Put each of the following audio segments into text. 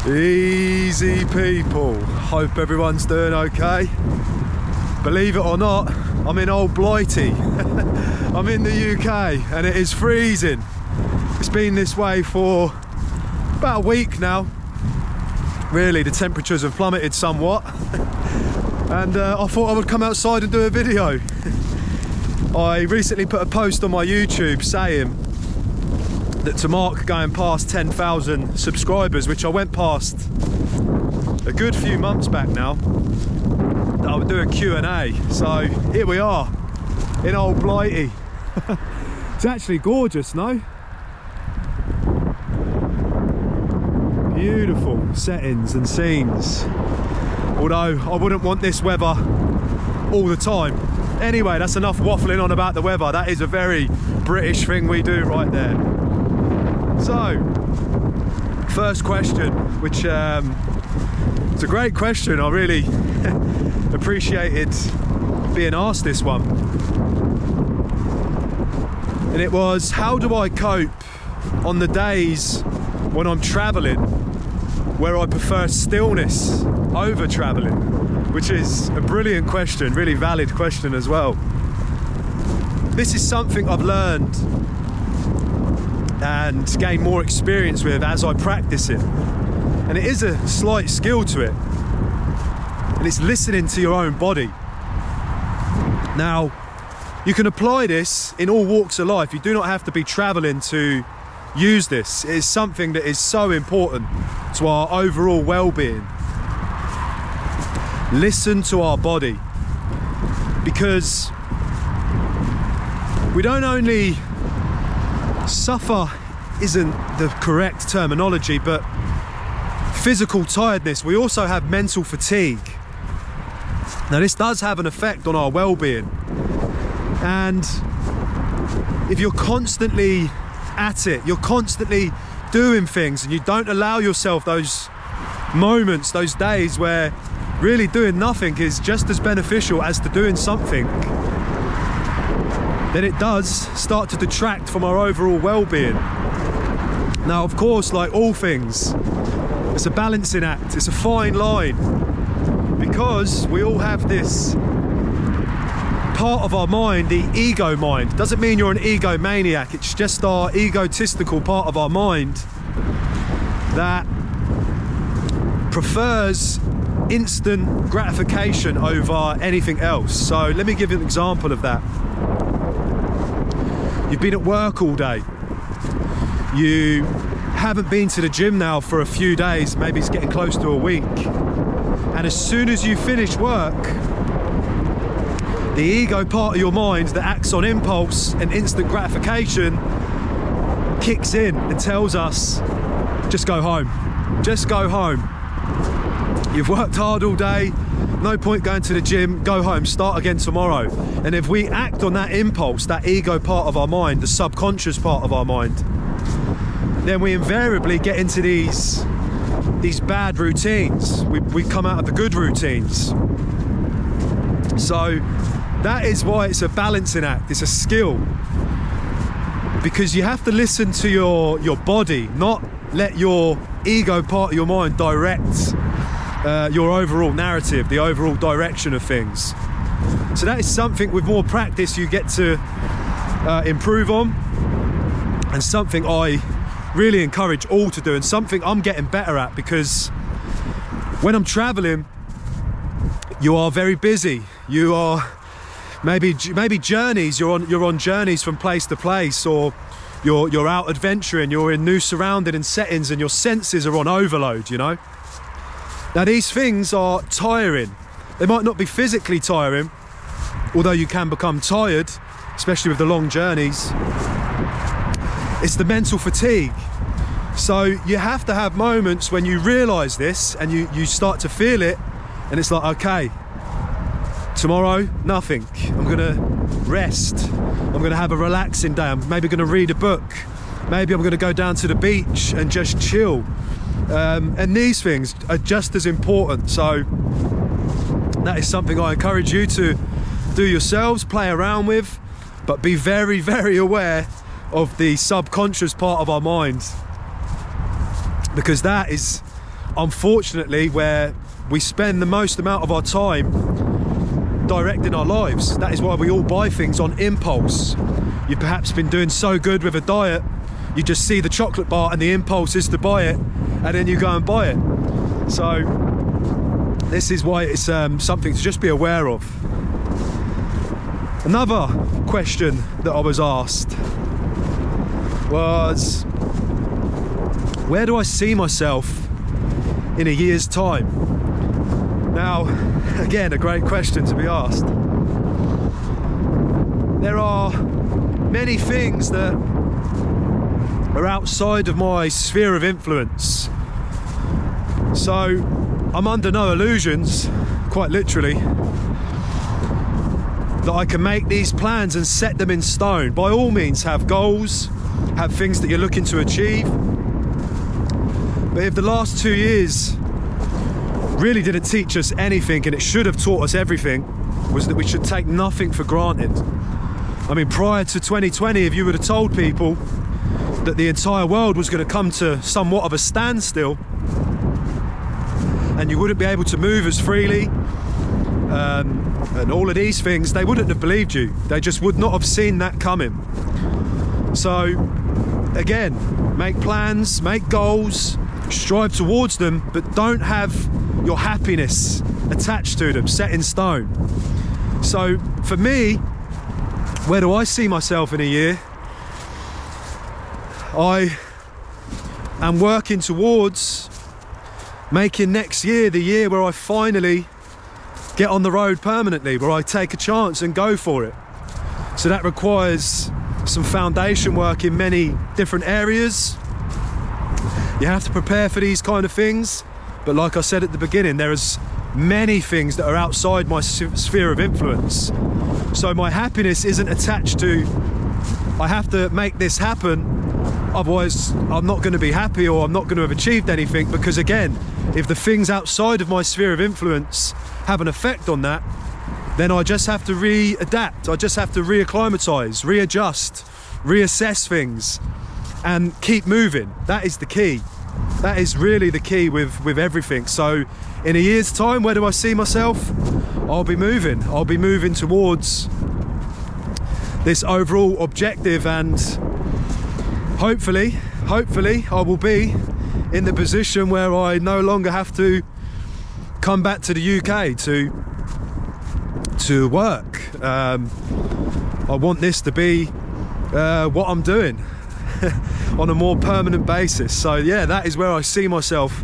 Easy people, hope everyone's doing okay. Believe it or not, I'm in Old Blighty. I'm in the UK and it is freezing. It's been this way for about a week now. Really, the temperatures have plummeted somewhat. And I thought I would come outside and do a video. I recently put a post on my YouTube saying that to mark going past 10,000 subscribers, which I went past a good few months back now, that I would do a Q&A. So here we are in Old Blighty. It's actually gorgeous, no? Beautiful settings and scenes. Although I wouldn't want this weather all the time. Anyway, that's enough waffling on about the weather. That is a very British thing we do right there. So, first question, which it's a great question. I really appreciated being asked this one. And it was, how do I cope on the days when I'm traveling where I prefer stillness over traveling? Which is a brilliant question, really valid question as well. This is something I've learned and gained more experience with as I practice it. And it is a slight skill to it. And it's listening to your own body. Now, you can apply this in all walks of life. You do not have to be traveling to use this. It is something that is so important to our overall well-being. Listen to our body, because we don't only suffer, isn't the correct terminology, but physical tiredness, we also have mental fatigue. Now this does have an effect on our well-being, and if you're constantly at it, you're constantly doing things, and you don't allow yourself those moments, those days where really doing nothing is just as beneficial as to doing something, then it does start to detract from our overall well-being. Now, of course, like all things, it's a balancing act, it's a fine line, because we all have this part of our mind, the ego mind. Doesn't mean you're an egomaniac, it's just our egotistical part of our mind that prefers instant gratification over anything else. So let me give you an example of that. You've been at work all day. You haven't been to the gym now for a few days, maybe it's getting close to a week. And as soon as you finish work, the ego part of your mind that acts on impulse and instant gratification kicks in and tells us, just go home, just go home. You've worked hard all day, no point going to the gym, go home, start again tomorrow. And if we act on that impulse, that ego part of our mind, the subconscious part of our mind, then we invariably get into these bad routines. We come out of the good routines. So that is why it's a balancing act, it's a skill. Because you have to listen to your body, not let your ego part of your mind direct your overall narrative, the overall direction of things. So that is something with more practice you get to improve on, and something I really encourage all to do, and something I'm getting better at, because when I'm traveling, you are very busy. You are maybe journeys. You're on journeys from place to place, or you're out adventuring. You're in new surroundings and settings, and your senses are on overload. You know. Now these things are tiring. They might not be physically tiring, although you can become tired, especially with the long journeys. It's the mental fatigue. So you have to have moments when you realise this and you start to feel it, and it's like, okay, tomorrow, nothing. I'm gonna rest. I'm gonna have a relaxing day. I'm maybe gonna read a book. Maybe I'm gonna go down to the beach and just chill. And these things are just as important. So that is something I encourage you to do yourselves, play around with, but be very, very aware of the subconscious part of our minds, because that is unfortunately, where we spend the most amount of our time directing our lives. That is why we all buy things on impulse. You've perhaps been doing so good with a diet, you just see the chocolate bar and the impulse is to buy it, and then you go and buy it. So this is why it's something to just be aware of. Another question that I was asked was, where do I see myself in a year's time? Now, again, a great question to be asked. There are many things that are outside of my sphere of influence. So I'm under no illusions, quite literally, that I can make these plans and set them in stone. By all means, have goals, have things that you're looking to achieve. But if the last 2 years really didn't teach us anything, and it should have taught us everything, was that we should take nothing for granted. I mean, prior to 2020, if you would have told people that the entire world was going to come to somewhat of a standstill and you wouldn't be able to move as freely, and all of these things, they wouldn't have believed you. They just would not have seen that coming. So again, make plans, make goals, strive towards them, but don't have your happiness attached to them, set in stone. So for me, where do I see myself in a year? I am working towards making next year the year where I finally get on the road permanently, where I take a chance and go for it. So that requires some foundation work in many different areas. You have to prepare for these kind of things, but like I said at the beginning, there is many things that are outside my sphere of influence. So my happiness isn't attached to, I have to make this happen, otherwise I'm not going to be happy, or I'm not going to have achieved anything. Because again, if the things outside of my sphere of influence have an effect on that, then I just have to re-adapt. I just have to reacclimatise, readjust, reassess things and keep moving. That is the key. That is really the key with everything. So in a year's time, where do I see myself? I'll be moving towards this overall objective, and hopefully I will be in the position where I no longer have to come back to the UK to work. I want this to be what I'm doing on a more permanent basis. So yeah, that is where I see myself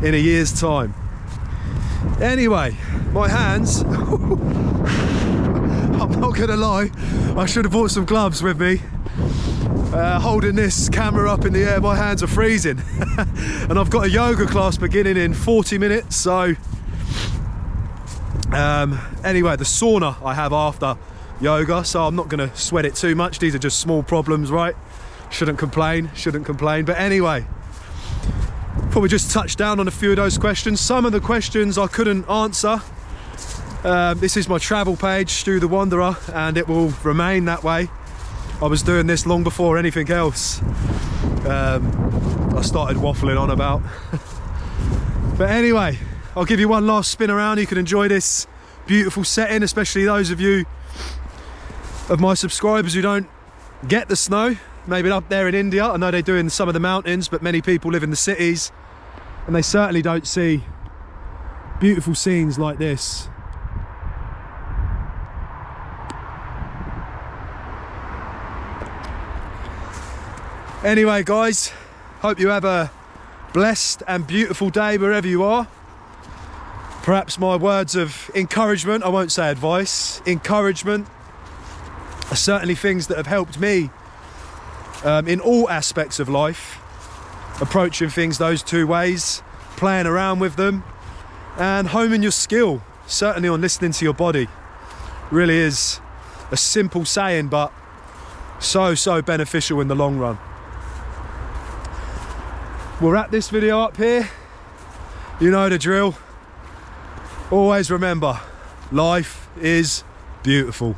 in a year's time. Anyway, my hands, I'm not gonna lie, I should have brought some gloves with me. Holding this camera up in the air, my hands are freezing. And I've got a yoga class beginning in 40 minutes, so anyway, the sauna I have after yoga, so I'm not gonna sweat it too much. These are just small problems, right? Shouldn't complain. But anyway, probably just touch down on a few of those questions. Some of the questions I couldn't answer. This is my travel page, Stu the Wanderer, and it will remain that way. I was doing this long before anything else I started waffling on about. But anyway, I'll give you one last spin around. You can enjoy this beautiful setting, especially those of you of my subscribers who don't get the snow. Maybe up there in India, I know they do in some of the mountains, but many people live in the cities and they certainly don't see beautiful scenes like this. Anyway guys, hope you have a blessed and beautiful day wherever you are. Perhaps my words of encouragement, I won't say advice, encouragement, are certainly things that have helped me in all aspects of life, approaching things those two ways, playing around with them and homing your skill, certainly on listening to your body. Really is a simple saying, but so beneficial in the long run. We'll wrap this video up here. You know the drill. Always remember, life is beautiful.